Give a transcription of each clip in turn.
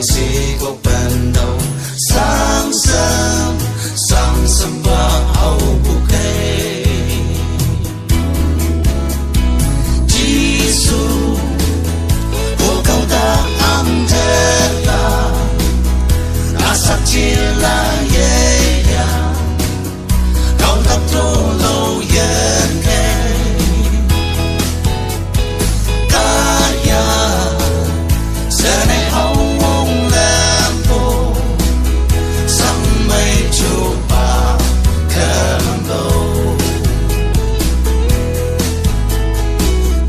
rằng si cuộc bên đầu sáng sớm và hậu bục kê Giêsu của câu ta âm thế là đã sắc chia là dễ dàng câu tập trô lâu yên kê cả nhà giờ này hậu ông làm bộ sắm mây chu ba cầm đầu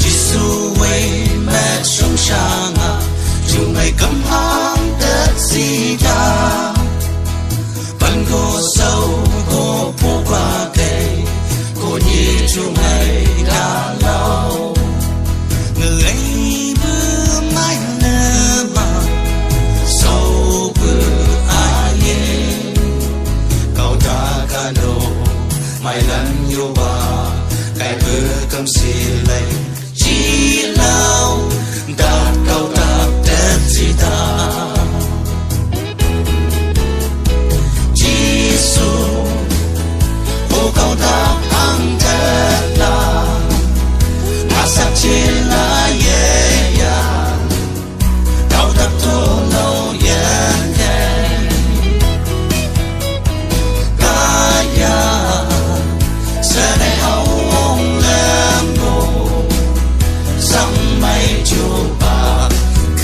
Giêsu quay mẹ sống sang à chúng mày cấm hăng đất gì ta vẫn có sâu có phố qua cây có nhị chúng mày đã lâu người ấy bữa mai nơ mà sâu bữa ai cậu ta ca đồ mày lần yêu bà cái bữa cầm xì lấy chỉ lao đã cậu ta đẹp gì ta Giêsu vô cậu ta ăn thật là mà sắc chỉ là dễ dàng cậu ta thua lâu yên kề cả nhà giờ này hậu ông làm bộ sắm mây chu ba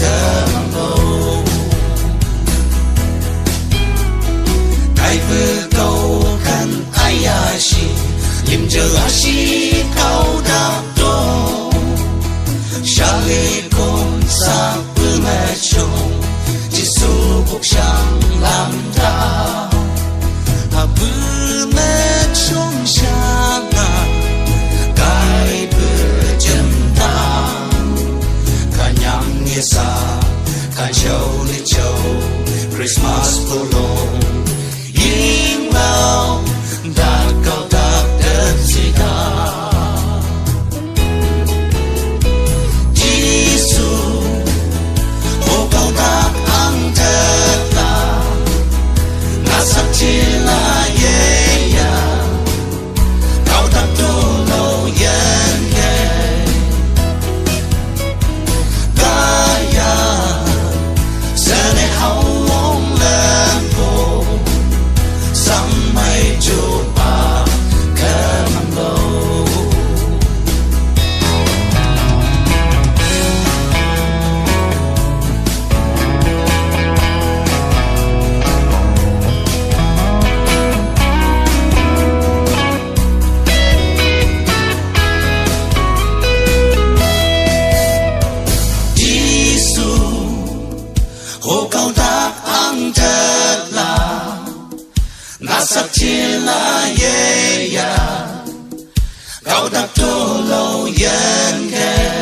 cầm bầu cái vừa câu khăn ai shi lim chờ shi câu đáp đồ xa lì con xa bữa mẹ chồng Giêsu cuộc sáng làm ta bữa mẹ chồng sáng à cái bữa chân ta cả nhang nghe xa cả châu lì châu Christmas cô lông yên bao đã câu ta đất gì ta Giêsu ô câu ta ăn thật là ngã sắc chỉ là dễ dàng câu ta trô lâu yên kề cả nhà giờ này hậu ông làm bộ sắm mây chu ba cầm bầu Giêsu hô câu ta ăn thật là ngã sắc chỉ là dễ dàng câu ta trô lâu yên kề